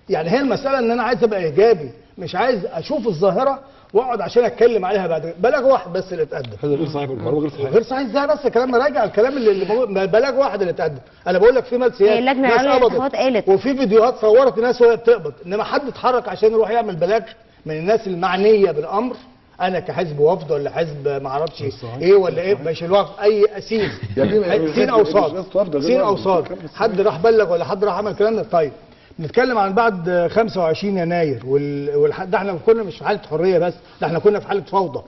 يعني هي المساله ان انا عايز ابقى ايجابي، مش عايز اشوف الظاهره واقعد عشان اتكلم عليها بعد كده. بلاغ واحد بس اللي اتقدم. هذا غير صحيح، غير صحيح. غير صحيح ازاي؟ بس كلام راجع الكلام اللي بلاغ واحد اللي اتقدم. انا بقول لك في ملسيات اللجنه العليا للانتخابات قالت، وفي فيديوهات صورت الناس وهي بتقبض، انما حد اتحرك عشان يروح يعمل بلاغ من الناس المعنيه بالامر. انا كحزب وفد ولا حزب ما اعرفش ايه ولا ايه، مش الوفد اي اسيس سين او صاد، سين او صاد، حد راح بلغ ولا حد راح عمل الكلام ده. طيب نتكلم عن بعد 25 يناير ده احنا كنا مش في حاله حريه بس، ده احنا كنا في حاله فوضى.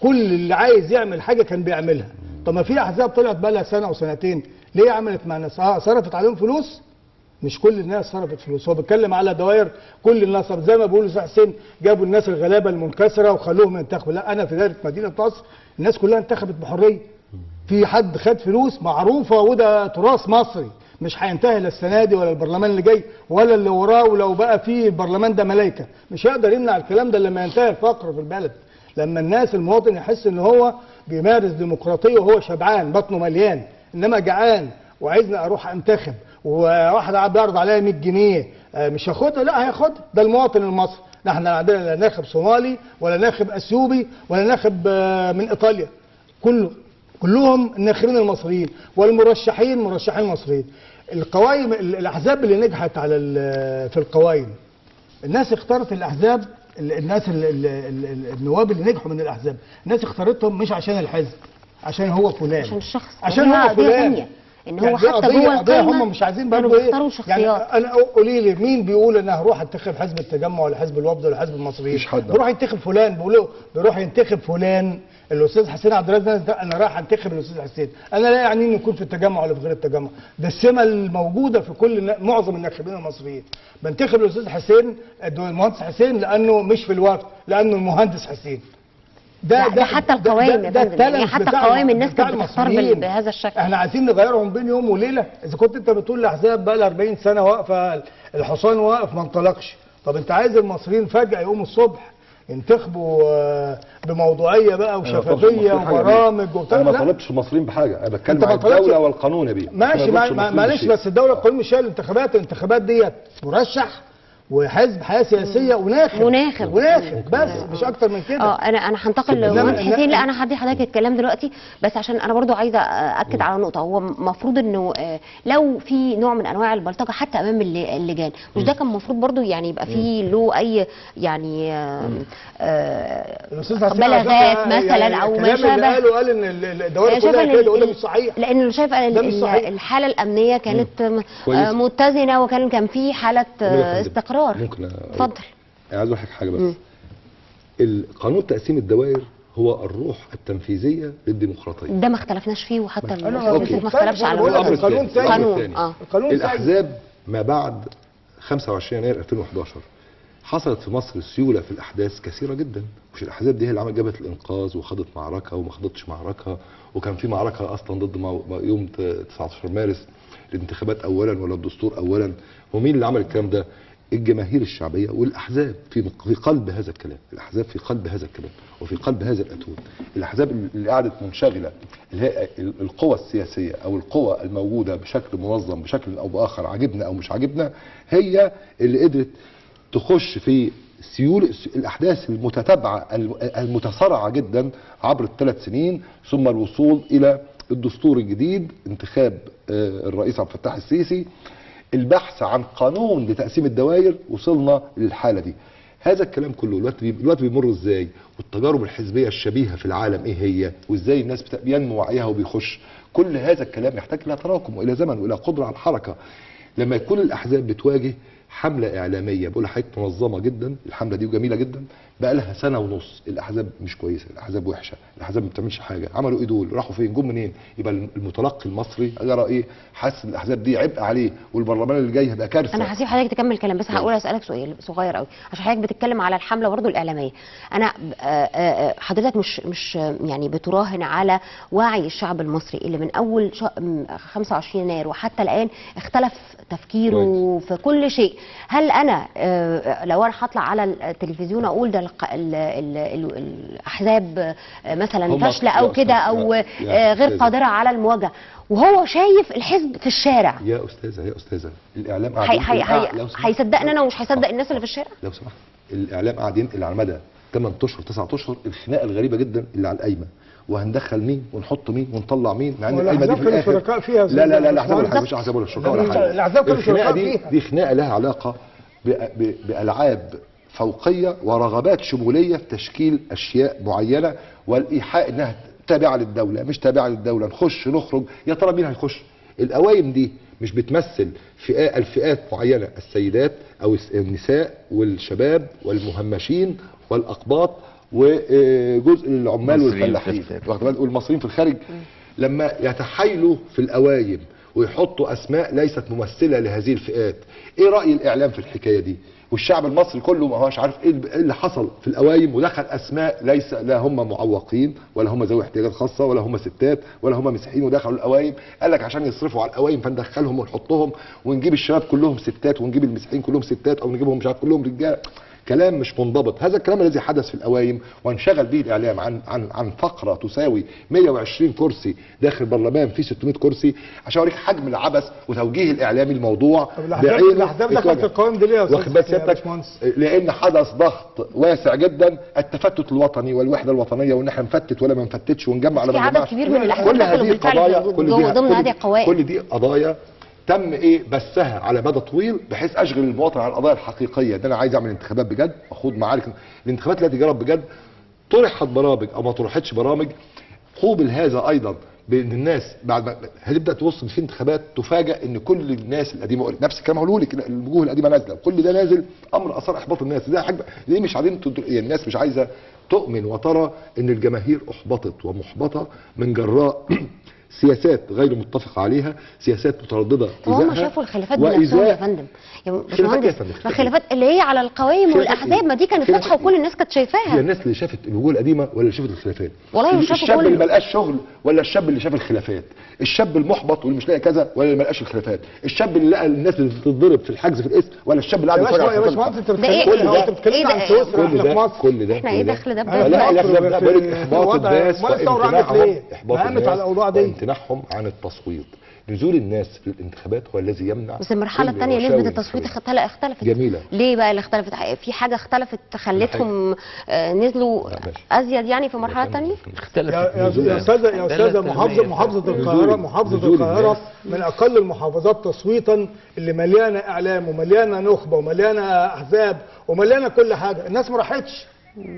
كل اللي عايز يعمل حاجه كان بيعملها. طب ما في احزاب طلعت بقى لها سنه وسنتين، ليه عملت مع الناس؟ صرفت عليهم فلوس؟ مش كل الناس صرفت فلوس، هو بيتكلم على دوائر كل الناس. زي ما بيقولوا استاذ حسين، جابوا الناس الغلابه المنكسره وخلوهم ينتخبوا. لا، انا في دايره مدينه نصر الناس كلها انتخبت بحريه. في حد خد فلوس معروفه، وده تراث مصري مش هينتهي لا السنه دي ولا البرلمان اللي جاي ولا اللي وراه. ولو بقى في البرلمان ده ملايكه مش هيقدر يمنع الكلام ده لما ينتهي الفقر في البلد، لما الناس المواطن يحس ان هو بيمارس ديمقراطيه وهو شبعان بطنه مليان، انما جعان وعايزني اروح انتخب وواحد بيعرض عليا 100 جنيه مش هاخدها. لا هياخدها، ده المواطن المصري. احنا عندنا لا ناخب صومالي ولا ناخب اثيوبي ولا ناخب من ايطاليا، كلهم الناخبين المصريين والمرشحين مرشحين مصريين. القوائم الاحزاب اللي نجحت على في القوائم، الناس اختارت الاحزاب، الناس النواب اللي نجحوا من الاحزاب الناس اختارتهم مش عشان الحزب، عشان هو فلان، عشان الشخص، عشان هو فلان. ان هو حتى جوه القايمه هم مش عايزين برضه ايه يعني. انا قولي لي مين بيقول ان هروح انتخب حزب التجمع ولا حزب الوفد ولا حزب المصريين؟ بيروح ينتخب فلان، بيقولوا بيروح ينتخب فلان الاستاذ حسين عبد الرازق، انا رايح انتخب الاستاذ حسين. انا لا يعنيني يكون في التجمع ولا في غير التجمع، ده السمه الموجوده في كل معظم الناخبين المصريين. بنتخب الاستاذ حسين المهندس حسين لانه مش في الوفد، لانه المهندس حسين. ده حتى القوائم يا فندم، يعني حتى قوائم الناس كانت بتختار بهذا الشكل. احنا عايزين نغيرهم بين يوم وليله. اذا كنت انت بتقول الاحزاب بقى لها 40 سنه واقفه، الحصان واقف ما انطلقش، طب انت عايز المصريين فجاه يقوموا الصبح ينتخبوا بموضوعيه بقى وشفافيه وبرامج وبتاع؟ انا ما طالبش المصريين بحاجه، انا بتكلم عن الدوله والقانون يا بيه. ماشي، معلش، بس الدوله والقانون مش هي الانتخابات ديت مرشح وحزب حياه سياسيه وناخب بس مش اكتر من كده. انا هنتقل لمهندس حسين. لا انا هدي حضرتك الكلام دلوقتي، بس عشان انا برضو عايزه اكد على نقطه. هو المفروض انه لو في نوع من انواع البلطجه حتى امام اللجان، مش ده كان المفروض برضو يعني يبقى في له اي يعني بلاغات مثلا او ما شابه. قال ان الدوائر كلها كده، وده مش صحيح، لانه شايف الحاله الامنيه كانت متزنه وكان في حاله استقرار. ممكن اتفضل. عايز اقول حاجه بس. القانون تقسيم الدوائر هو الروح التنفيذيه للديمقراطيه، ده ما اختلفناش فيه، وحتى اليوسف ما اختلفش على القانون. الاحزاب ما بعد 25 يناير 2011 حصلت في مصر سيوله في الاحداث كثيره جدا. مش الاحزاب دي هي اللي عملت جبهه الانقاذ وخدت معركه وما خدتش معركه، وكان في معركه اصلا ضد يوم 19 مارس الانتخابات اولا ولا الدستور اولا. ومين اللي عمل الكلام ده؟ الجماهير الشعبيه والاحزاب في قلب هذا الكلام. الاحزاب في قلب هذا الكلام وفي قلب هذا الاتون. الاحزاب اللي قعدت منشغله، اللي هي القوى السياسيه او القوى الموجوده بشكل منظم بشكل او باخر، عجبنا او مش عجبنا، هي اللي قدرت تخش في سيول الاحداث المتتابعه المتسارعه جدا عبر الثلاث سنين، ثم الوصول الى الدستور الجديد، انتخاب الرئيس عبد الفتاح السيسي، البحث عن قانون لتقسيم الدوائر، وصلنا للحاله دي. هذا الكلام كله الوقت بيمر ازاي، والتجارب الحزبيه الشبيهه في العالم ايه هي، وازاي الناس بينمو وعيها وبيخش. كل هذا الكلام يحتاج الى تراكم والى زمن والى قدره على الحركه. لما يكون الاحزاب بتواجه حمله اعلاميه بقول لحضرتك منظمه جدا، الحمله دي وجميله جدا، بقى لها سنه ونص، الاحزاب مش كويسه، الاحزاب وحشه، الاحزاب ما بتعملش حاجه، عملوا ايه دول؟ راحوا فين؟ جم منين؟ يبقى المتلقي المصري يرى ايه؟ حاسس ان الاحزاب دي عبء عليه، والبرلمان اللي جاي هيبقى كارثه. انا هسيب حضرتك تكمل كلام، بس هقول اسالك سؤال صغير قوي عشان حضرتك بتتكلم على الحمله برضه الاعلاميه. انا حضرتك مش يعني بتراهن على وعي الشعب المصري اللي من اول 25 يناير وحتى الان اختلف تفكيره في كل شيء. هل انا لو انا هطلع على التلفزيون اقول ده الاحزاب مثلا فاشله او كده او غير قادره على المواجهه، وهو شايف الحزب في الشارع؟ يا استاذه الاعلام هيصدقني انا ومش هيصدق الناس اللي في الشارع؟ لو سمحت، الاعلام قاعد ينقل على مدى 8 اشهر 9 اشهر الخناقه الغريبه جدا اللي على القايمه، وهندخل مين ونحط مين ونطلع مين، مع ان القايمه دي في الاخر شركاء فيها. لا الاحزاب مش احزاب ولا شركاء ولا حاجه. الاحزاب كانوا شركاء فيها. دي خناقه لها علاقه بالعاب فوقيه ورغبات شموليه في تشكيل اشياء معينه، والايحاء انها تابعه للدوله مش تابعه للدوله، نخش نخرج، يا ترى مين هيخش؟ القوايم دي مش بتمثل الفئات معينه، السيدات او النساء والشباب والمهمشين والاقباط وجزء العمال والفلاحين والمصريين في الخارج. لما يتحايلوا في القوايم ويحطوا اسماء ليست ممثله لهذه الفئات، ايه راي الاعلام في الحكايه دي؟ والشعب المصري كله ما هوش عارف ايه اللي حصل في القوايم، ودخل اسماء ليس لا هم معوقين ولا هم ذوي احتياجات خاصه ولا هم ستات ولا هم مسيحيين، ودخلوا القوايم قال لك عشان يصرفوا على القوايم فندخلهم ونحطهم ونجيب الشباب كلهم ستات ونجيب المسيحيين كلهم ستات او نجيبهم مش عارف كلهم رجال. كلام مش منضبط. هذا الكلام الذي حدث في القوايم وانشغل به الاعلام عن فقره تساوي 120 كرسي داخل البرلمان فيه 600 كرسي، عشان اوريك حجم العبث وتوجيه الاعلامي الموضوع بعينه. الاحزاب دخلت القوائم دي ليه يا استاذ؟ لان حدث ضغط واسع جدا، التفتت الوطني والوحده الوطنيه، وان احنا نفتت ولا ما نفتتش ونجمع ولا ما نجمعش. عدد كبير من الاحزاب كل هذه قضايا ضمن هذه القوائم. كل دي قضايا تم بثها على مدى طويل بحيث اشغل المواطن عن القضايا الحقيقيه، ان انا عايز اعمل انتخابات بجد، اخوض معارك الانتخابات التي جرت بجد. طرحت برامج او ما طرحتش برامج، قوبل هذا ايضا بان الناس بعد ما هتبدا تبص في انتخابات تفاجئ ان كل الناس القديمه نفس الكلام هقوله لك، الوجوه القديمه نازله، كل ده نازل، امر اثار احباط الناس. ده حاجه ليه مش عايزين الناس مش عايزه تؤمن وترى ان الجماهير احبطت ومحبطه من جراء سياسات غير متفق عليها، سياسات متردده. هم شافوا الخلافات بنفسهم يا فندم، يا باشمهندس. الخلافات اللي هي على القوائم والاحزاب، ما دي كانت واضحه وكل الناس كانت شايفاها. هي الناس اللي شافت الوجوه القديمه ولا اللي شافت الخلافات؟ والله مش شافوا الشاب اللي ما لقاش شغل ولا الشاب اللي شاف الخلافات؟ الشاب المحبط واللي مش لاقي كذا ولا اللي ما لقاش الخلافات؟ الشاب اللي لقى الناس اللي بتتضرب في الحجز في الاسم ولا الشاب اللي قاعد يتفرج على الخلافات؟ يا باشمهندس انت بتتكلم عن سويسرا احنا في مصر، كل ده احنا ايه دخل ده بجد؟ لا الاحزاب بقول لك احباط الناس وامتناعهم وامتناعهم عن التصويت. نزول الناس في الانتخابات هو الذي يمنع. بس المرحله الثانيه نسبه التصويت اختلفت. جميله. ليه بقى اللي اختلفت؟ في حاجه اختلفت خلتهم نزلوا ازيد يعني في المرحله الثانيه؟ اختلفت يا استاذه محافظه القاهره من اقل المحافظات تصويتا، اللي مليانه اعلام ومليانه نخبه ومليانه احزاب ومليانه كل حاجه، الناس ما راحتش.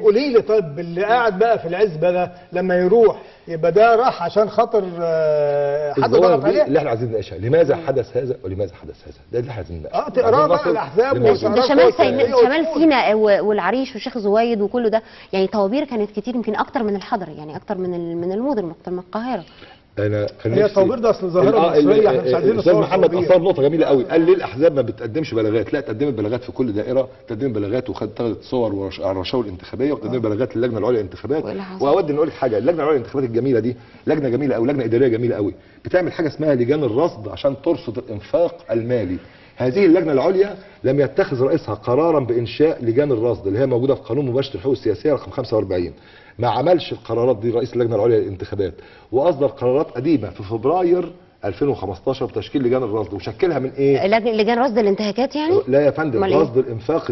قولي لي طيب اللي قاعد بقى في العزبه ده لما يروح يبقى ده راح عشان خاطر حد ضغط عليه؟ اللي احنا عايزين نناقشها لماذا حدث هذا ولماذا حدث هذا، ده اللي احنا عايزين نناقشه. تقرا بقى الاحزاب ده شمال سيناء والعريش والشيخ زويد وكله ده، يعني طوابير كانت كتير، يمكن اكتر من الحضر، يعني اكتر من المدن، اكتر من القاهره. هي الطوابير ده اصل ظاهره مصريه، احنا مش عايزين نصور. محمد اثار نقطه جميله قوي، قال ليه الاحزاب ما بتقدمش بلاغات؟ لا، تقدمت بلاغات في كل دائره، تقدمت بلاغات وخدت صور على الرشاوي الانتخابيه، وتقدمت بلاغات للجنه العليا للانتخابات. واود ان اقول لك حاجه، اللجنه العليا للانتخابات الجميله دي لجنه جميله قوي، لجنه اداريه جميله قوي، بتعمل حاجه اسمها لجان الرصد عشان ترصد الانفاق المالي. هذه اللجنه العليا لم يتخذ رئيسها قرارا بانشاء لجان الرصد اللي هي موجوده في قانون مباشره الحقوق السياسيه رقم 45. ما عملش القرارات دي رئيس اللجنه العليا للانتخابات، واصدر قرارات قديمه في فبراير 2015 بتشكيل لجان الرصد، وشكلها من ايه؟ لجان رصد الانتهاكات يعني؟ لا يا فندم، رصد الانفاق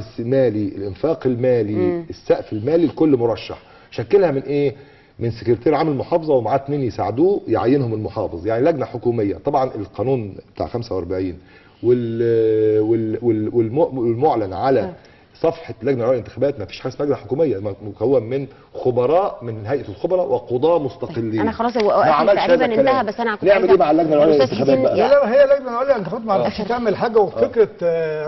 المالي، السقف المالي لكل مرشح. شكلها من ايه؟ من سكرتير عام المحافظه ومعاه 2 يساعدوه يعينهم المحافظ، يعني لجنه حكوميه. طبعا القانون بتاع 45 والمعلن على صفحه اللجنه العليا للانتخابات ما فيش حاجه اسمها لجنه حكوميه، مكون من خبراء من هيئه الخبراء وقضاه مستقلين. انا خلاص وقتي تقريبا انتهى، بس انا كنت نعمل ايه مع اللجنه العليا للانتخابات بقى؟ لا هي اللجنه العليا للانتخابات ما عرفتش تعمل حاجه، وفكره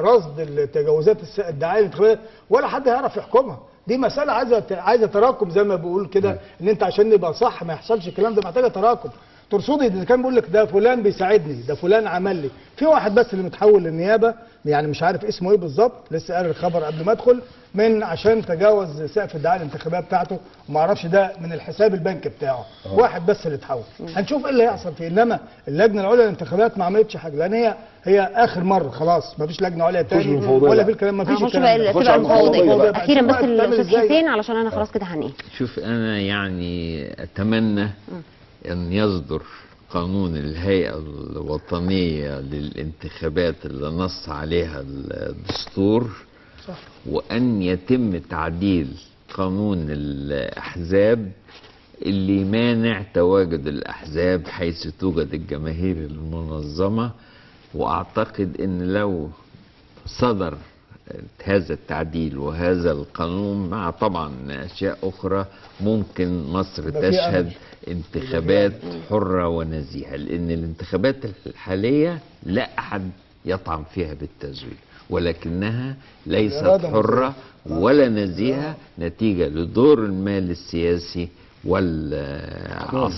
رصد التجاوزات الدعايه الانتخابيه ولا حد هيعرف يحكمها. دي مساله عايزه تراكم زي ما بقول كده، ان انت عشان نبقى صح ما يحصلش الكلام ده، محتاجه تراكم. ترصدي اذا كان بيقول لك ده فلان بيساعدني، ده فلان عمل لي. في واحد بس اللي متحول للنيابه، يعني مش عارف اسمه ايه بالظبط، لسه قاري الخبر قبل ما ادخل، من عشان تجاوز سقف الدعايه الانتخابيه بتاعته، وما اعرفش ده من الحساب البنكي بتاعه. واحد بس اللي اتحول. هنشوف ايه اللي هيحصل فيه، انما اللجنه العليا للانتخابات ما عملتش حاجه، لان هي اخر مره خلاص، ما فيش لجنه عليا تاني ولا في الكلام، ما فيش الكلام. تبقى المفوضيه. اخيرا بس الاستاذ حسين علشان انا خلاص كده هنقل. شوف انا يعني اتمنى ان يصدر قانون الهيئة الوطنية للانتخابات اللي نص عليها الدستور، وأن يتم تعديل قانون الأحزاب اللي مانع تواجد الأحزاب حيث توجد الجماهير المنظمة. وأعتقد أن لو صدر هذا التعديل وهذا القانون مع طبعا أشياء أخرى ممكن مصر تشهد انتخابات حرة ونزيهة، لأن الانتخابات الحالية لا أحد يطعن فيها بالتزوير، ولكنها ليست حرة ولا نزيهة نتيجة لدور المال السياسي والعصبيات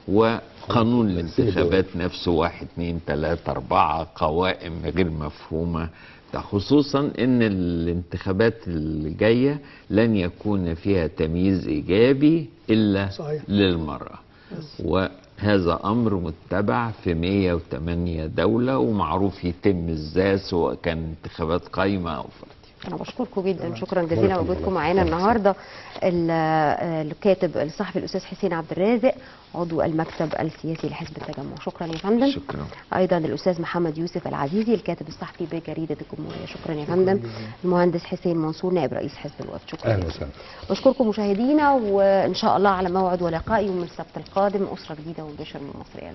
وقانون الانتخابات نفسه 1 2 3 4 قوائم غير مفهومة، خصوصا ان الانتخابات الجاية لن يكون فيها تمييز ايجابي الا للمرأة. وهذا امر متبع في 108 دولة ومعروف يتم ازاي سواء كان انتخابات قايمة او فردية. أنا بشكركم جدا، شكرا جزيلا وجودكم معانا النهارده. الكاتب الصحفي الأستاذ حسين عبد الرازق عضو المكتب السياسي لحزب التجمع، شكرا يا فندم. شكرا. أيضا الأستاذ محمد يوسف العزيزي الكاتب الصحفي بجريدة الجمهورية، شكرا يا فندم. المهندس حسين منصور نائب رئيس حزب الوفد، شكرا. أهلا وسهلا. بشكركم مشاهدينا، وإن شاء الله على موعد ولقاء يوم السبت القادم أسرة جديدة ومباشر من مصر. يلا.